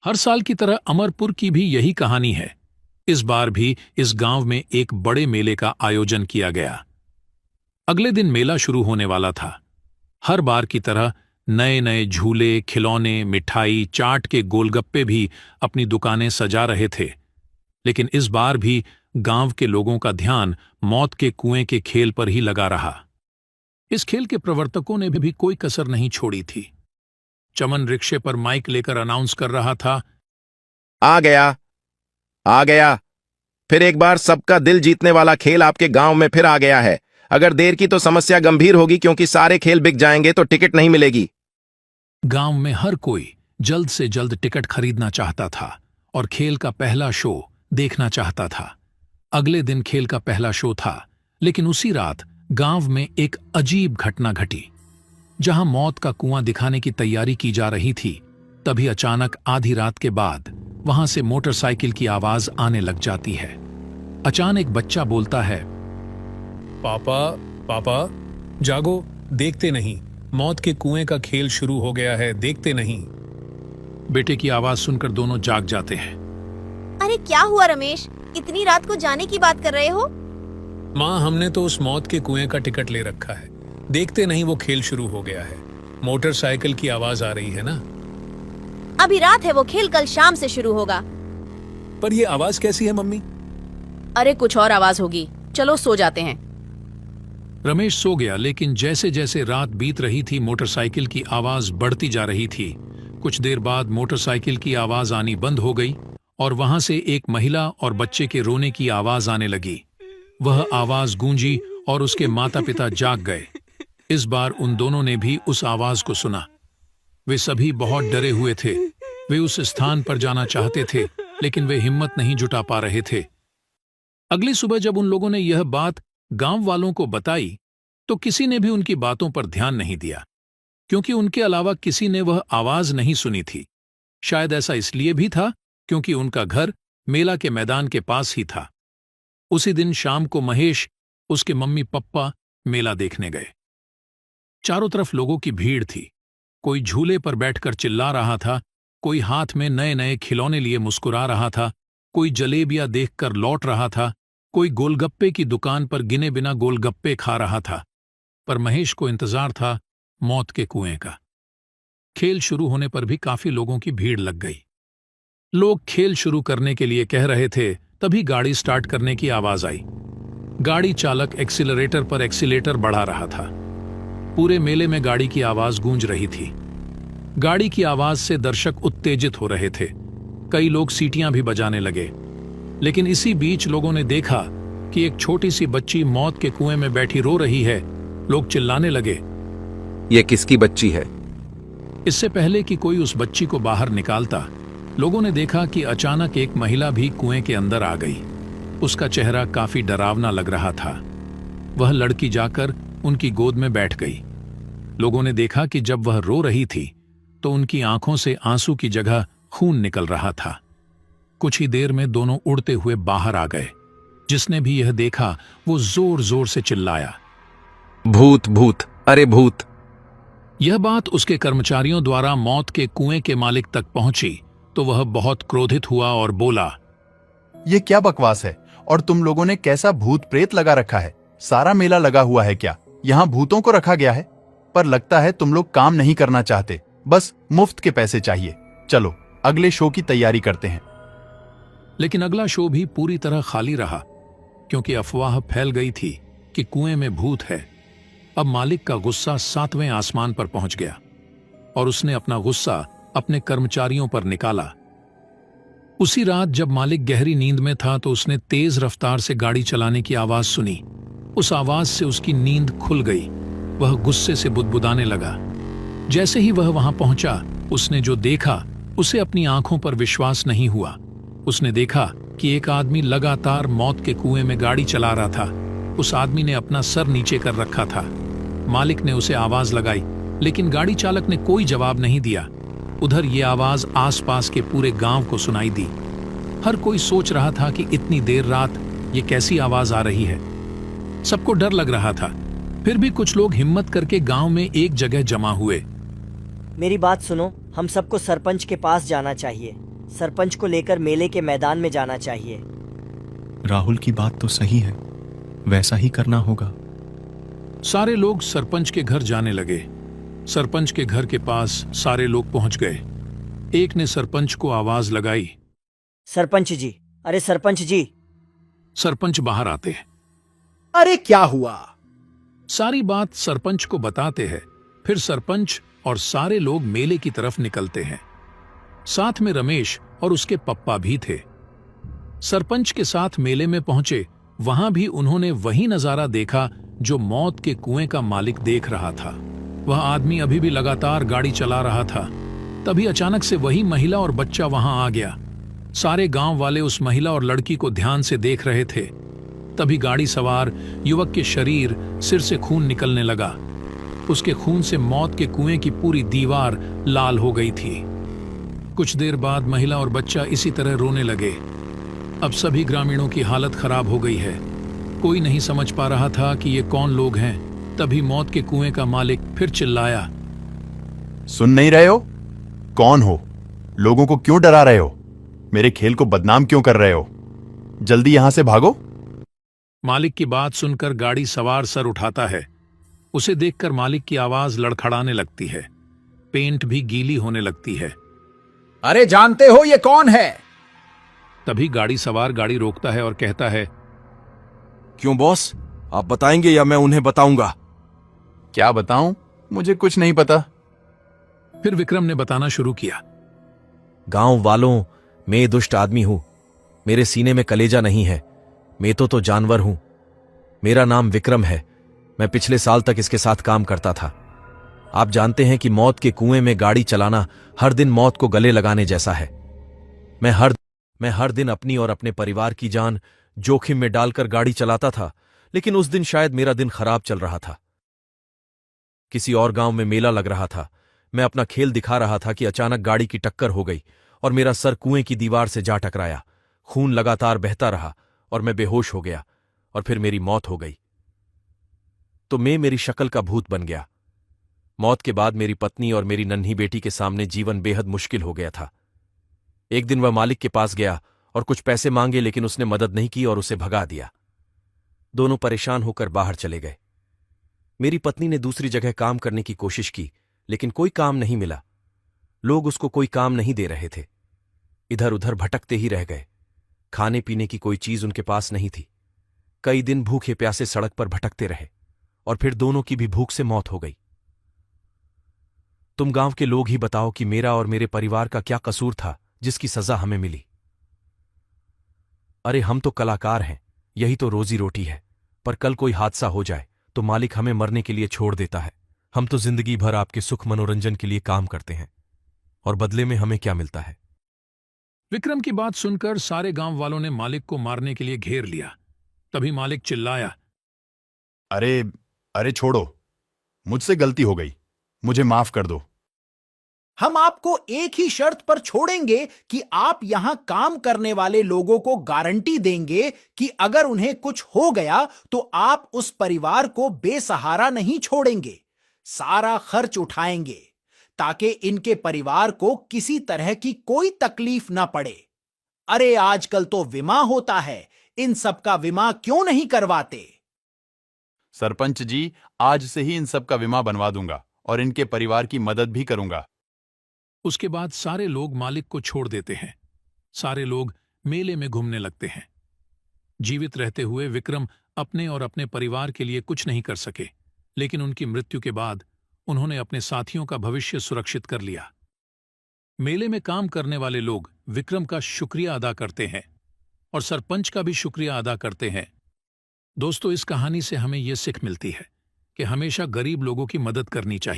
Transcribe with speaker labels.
Speaker 1: हर साल की तरह अमरपुर की भी यही कहानी है। इस बार भी इस गांव में एक बड़े मेले का आयोजन किया गया। अगले दिन मेला शुरू होने वाला था। हर बार की तरह नए नए झूले, खिलौने, मिठाई, चाट के गोलगप्पे भी अपनी दुकानें सजा रहे थे। लेकिन इस बार भी गांव के लोगों का ध्यान मौत के कुएं के खेल पर ही लगा रहा। इस खेल के प्रवर्तकों ने भी कोई कसर नहीं छोड़ी थी। चमन रिक्शे पर माइक लेकर अनाउंस कर रहा था,
Speaker 2: आ गया, आ गया। फिर एक बार सबका दिल जीतने वाला खेल आपके गांव में फिर आ गया है। अगर देर की तो समस्या गंभीर होगी, क्योंकि सारे खेल बिक जाएंगे तो टिकट नहीं मिलेगी।
Speaker 1: गांव में हर कोई जल्द से जल्द टिकट खरीदना चाहता था और खेल का पहला शो देखना चाहता था। अगले दिन खेल का पहला शो था, लेकिन उसी रात गांव में एक अजीब घटना घटी। जहां मौत का कुआं दिखाने की तैयारी की जा रही थी, तभी अचानक आधी रात के बाद वहां से मोटरसाइकिल की आवाज आने लग जाती है। अचानक एक बच्चा बोलता है, पापा पापा जागो, देखते नहीं, मौत के कुएं का खेल शुरू हो गया है, देखते नहीं। बेटे की आवाज सुनकर दोनों जाग जाते हैं।
Speaker 3: अरे क्या हुआ रमेश, इतनी रात को जाने की बात कर रहे हो?
Speaker 1: माँ, हमने तो उस मौत के कुएं का टिकट ले रखा है, देखते नहीं वो खेल शुरू हो गया है। मोटरसाइकिल की आवाज आ रही है ना।
Speaker 3: अभी रात है, वो खेल कल शाम से शुरू होगा।
Speaker 1: पर ये आवाज कैसी है मम्मी?
Speaker 3: अरे कुछ और आवाज होगी, चलो सो जाते हैं।
Speaker 1: रमेश सो गया, लेकिन जैसे जैसे रात बीत रही थी मोटरसाइकिल की आवाज बढ़ती जा रही थी। कुछ देर बाद मोटरसाइकिल की आवाज आनी बंद हो गई और वहां से एक महिला और बच्चे के रोने की आवाज आने लगी। वह आवाज गूंजी और उसके माता पिता जाग गए। इस बार उन दोनों ने भी उस आवाज को सुना। वे सभी बहुत डरे हुए थे। वे उस स्थान पर जाना चाहते थे, लेकिन वे हिम्मत नहीं जुटा पा रहे थे। अगली सुबह जब उन लोगों ने यह बात गांव वालों को बताई, तो किसी ने भी उनकी बातों पर ध्यान नहीं दिया, क्योंकि उनके अलावा किसी ने वह आवाज नहीं सुनी थी। शायद ऐसा इसलिए भी था क्योंकि उनका घर मेला के मैदान के पास ही था। उसी दिन शाम को महेश, उसके मम्मी पप्पा मेला देखने गए। चारों तरफ लोगों की भीड़ थी। कोई झूले पर बैठकर चिल्ला रहा था, कोई हाथ में नए नए खिलौने लिए मुस्कुरा रहा था, कोई जलेबियां देखकर लौट रहा था, कोई गोलगप्पे की दुकान पर गिने बिना गोलगप्पे खा रहा था। पर महेश को इंतजार था मौत के कुएं का। खेल शुरू होने पर भी काफी लोगों की भीड़ लग गई। लोग खेल शुरू करने के लिए कह रहे थे, तभी गाड़ी स्टार्ट करने की आवाज आई। गाड़ी चालक एक्सीलरेटर पर एक्सीलेटर बढ़ा रहा था। पूरे मेले में गाड़ी की आवाज गूंज रही थी। गाड़ी की आवाज से दर्शक उत्तेजित हो रहे थे। कई लोग सीटियां भी बजाने लगे। लेकिन इसी बीच लोगों ने देखा कि एक छोटी सी बच्ची मौत के कुएं में बैठी रो रही है। लोग चिल्लाने लगे,
Speaker 2: ये किसकी बच्ची है?
Speaker 1: इससे पहले कि कोई उस बच्ची को बाहर निकालता, लोगों ने देखा कि अचानक एक महिला भी कुएं के अंदर आ गई। उसका चेहरा काफी डरावना लग रहा था। वह लड़की जाकर उनकी गोद में बैठ गई। लोगों ने देखा कि जब वह रो रही थी तो उनकी आंखों से आंसू की जगह खून निकल रहा था। कुछ ही देर में दोनों उड़ते हुए बाहर आ गए। जिसने भी यह देखा वो जोर जोर से चिल्लाया,
Speaker 2: भूत भूत, अरे भूत।
Speaker 1: यह बात उसके कर्मचारियों द्वारा मौत के कुएं के मालिक तक पहुंची तो वह बहुत क्रोधित हुआ और बोला,
Speaker 4: ये क्या बकवास है? और तुम लोगों ने कैसा भूत प्रेत लगा रखा है? सारा मेला लगा हुआ है क्या? यहाँ भूतों को रखा गया है? पर लगता है तुम लोग काम नहीं करना चाहते, बस मुफ्त के पैसे चाहिए। चलो अगले शो की तैयारी करते हैं।
Speaker 1: लेकिन अगला शो भी पूरी तरह खाली रहा, क्योंकि अफवाह फैल गई थी कि कुएं में भूत है। अब मालिक का गुस्सा 7वें आसमान पर पहुंच गया और उसने अपना गुस्सा अपने कर्मचारियों पर निकाला। उसी रात जब मालिक गहरी नींद में था तो उसने तेज रफ्तार से गाड़ी चलाने की आवाज सुनी। उस आवाज से उसकी नींद खुल गई। वह गुस्से से बुदबुदाने लगा। जैसे ही वह वहां पहुंचा, उसने जो देखा उसे अपनी आंखों पर विश्वास नहीं हुआ। उसने देखा कि एक आदमी लगातार मौत के कुएं में गाड़ी चला रहा था। उस आदमी ने अपना सर नीचे कर रखा था। मालिक ने उसे आवाज लगाई, लेकिन गाड़ी चालक ने कोई जवाब नहीं दिया। उधर ये आवाज आसपास के पूरे गांव को सुनाई दी। हर कोई सोच रहा था कि इतनी देर रात ये कैसी आवाज आ रही है। सबको डर लग रहा था। फिर भी कुछ लोग हिम्मत करके गांव में एक जगह जमा हुए।
Speaker 5: मेरी बात सुनो, हम सबको सरपंच के पास जाना चाहिए। सरपंच को लेकर मेले के मैदान में जाना चाहिए।
Speaker 6: राहुल की बात तो सही है, वैसा ही करना होगा।
Speaker 1: सारे लोग सरपंच के घर जाने लगे। सरपंच के घर के पास सारे लोग पहुंच गए। एक ने सरपंच को आवाज लगाई।
Speaker 5: सरपंच जी, अरे सरपंच जी।
Speaker 1: सरपंच बाहर आते हैं।
Speaker 7: अरे क्या हुआ?
Speaker 1: सारी बात सरपंच को बताते हैं। फिर सरपंच और सारे लोग मेले की तरफ निकलते हैं। साथ में रमेश और उसके पप्पा भी थे। सरपंच के साथ मेले में पहुंचे। वहां भी उन्होंने वही नजारा देखा जो मौत के कुएं का मालिक देख रहा था। वह आदमी अभी भी लगातार गाड़ी चला रहा था। तभी अचानक से वही महिला और बच्चा वहां आ गया। सारे गांव वाले उस महिला और लड़की को ध्यान से देख रहे थे। तभी गाड़ी सवार युवक के शरीर सिर से खून निकलने लगा। उसके खून से मौत के कुएं की पूरी दीवार लाल हो गई थी। कुछ देर बाद महिला और बच्चा इसी तरह रोने लगे। अब सभी ग्रामीणों की हालत खराब हो गई है। कोई नहीं समझ पा रहा था कि ये कौन लोग हैं। तभी मौत के कुएं का मालिक फिर चिल्लाया।
Speaker 4: सुन नहीं रहे हो? कौन हो? लोगों को क्यों डरा रहे हो? मेरे खेल को बदनाम क्यों कर रहे हो? जल्दी यहां से भागो।
Speaker 1: मालिक की बात सुनकर गाड़ी सवार सर उठाता है। उसे देखकर मालिक की आवाज लड़खड़ाने लगती है। पेंट भी गीली होने लगती है।
Speaker 7: अरे जानते हो ये कौन है?
Speaker 1: तभी गाड़ी सवार गाड़ी रोकता है और कहता है,
Speaker 8: क्यों बॉस, आप बताएंगे या मैं उन्हें बताऊंगा?
Speaker 4: क्या बताऊं? मुझे कुछ नहीं पता।
Speaker 1: फिर विक्रम ने बताना शुरू किया।
Speaker 8: गांव वालों, मैं दुष्ट आदमी हूं। मेरे सीने में कलेजा नहीं है। मैं तो जानवर हूं। मेरा नाम विक्रम है। मैं पिछले साल तक इसके साथ काम करता था। आप जानते हैं कि मौत के कुएं में गाड़ी चलाना हर दिन मौत को गले लगाने जैसा है। मैं हर दिन अपनी और अपने परिवार की जान जोखिम में डालकर गाड़ी चलाता था, लेकिन उस दिन शायद मेरा दिन खराब चल रहा था। किसी और गांव में मेला लग रहा था। मैं अपना खेल दिखा रहा था कि अचानक गाड़ी की टक्कर हो गई और मेरा सर कुएं की दीवार से जा टकराया। खून लगातार बहता रहा और मैं बेहोश हो गया और फिर मेरी मौत हो गई। तो मैं मेरी शक्ल का भूत बन गया। मौत के बाद मेरी पत्नी और मेरी नन्ही बेटी के सामने जीवन बेहद मुश्किल हो गया था। एक दिन वह मालिक के पास गया और कुछ पैसे मांगे, लेकिन उसने मदद नहीं की और उसे भगा दिया। दोनों परेशान होकर बाहर चले गए। मेरी पत्नी ने दूसरी जगह काम करने की कोशिश की, लेकिन कोई काम नहीं मिला। लोग उसको कोई काम नहीं दे रहे थे। इधर उधर भटकते ही रह गए। खाने पीने की कोई चीज उनके पास नहीं थी। कई दिन भूखे प्यासे सड़क पर भटकते रहे और फिर दोनों की भी भूख से मौत हो गई। तुम गांव के लोग ही बताओ कि मेरा और मेरे परिवार का क्या कसूर था जिसकी सजा हमें मिली। अरे हम तो कलाकार हैं, यही तो रोजी रोटी है। पर कल कोई हादसा हो जाए तो मालिक हमें मरने के लिए छोड़ देता है। हम तो जिंदगी भर आपके सुख मनोरंजन के लिए काम करते हैं और बदले में हमें क्या मिलता है?
Speaker 1: विक्रम की बात सुनकर सारे गांव वालों ने मालिक को मारने के लिए घेर लिया। तभी मालिक चिल्लाया।
Speaker 4: अरे अरे छोड़ो, मुझसे गलती हो गई, मुझे माफ कर दो।
Speaker 7: हम आपको एक ही शर्त पर छोड़ेंगे कि आप यहां काम करने वाले लोगों को गारंटी देंगे कि अगर उन्हें कुछ हो गया तो आप उस परिवार को बेसहारा नहीं छोड़ेंगे। सारा खर्च उठाएंगे ताकि इनके परिवार को किसी तरह की कोई तकलीफ ना पड़े। अरे आजकल तो बीमा होता है, इन सब का बीमा क्यों नहीं करवाते?
Speaker 4: सरपंच जी, आज से ही इन सब का बीमा बनवा दूंगा और इनके परिवार की मदद भी करूंगा।
Speaker 1: उसके बाद सारे लोग मालिक को छोड़ देते हैं। सारे लोग मेले में घूमने लगते हैं। जीवित रहते हुए विक्रम अपने और अपने परिवार के लिए कुछ नहीं कर सके, लेकिन उनकी मृत्यु के बाद उन्होंने अपने साथियों का भविष्य सुरक्षित कर लिया। मेले में काम करने वाले लोग विक्रम का शुक्रिया अदा करते हैं और सरपंच का भी शुक्रिया अदा करते हैं। दोस्तों, इस कहानी से हमें यह सीख मिलती है कि हमेशा गरीब लोगों की मदद करनी चाहिए।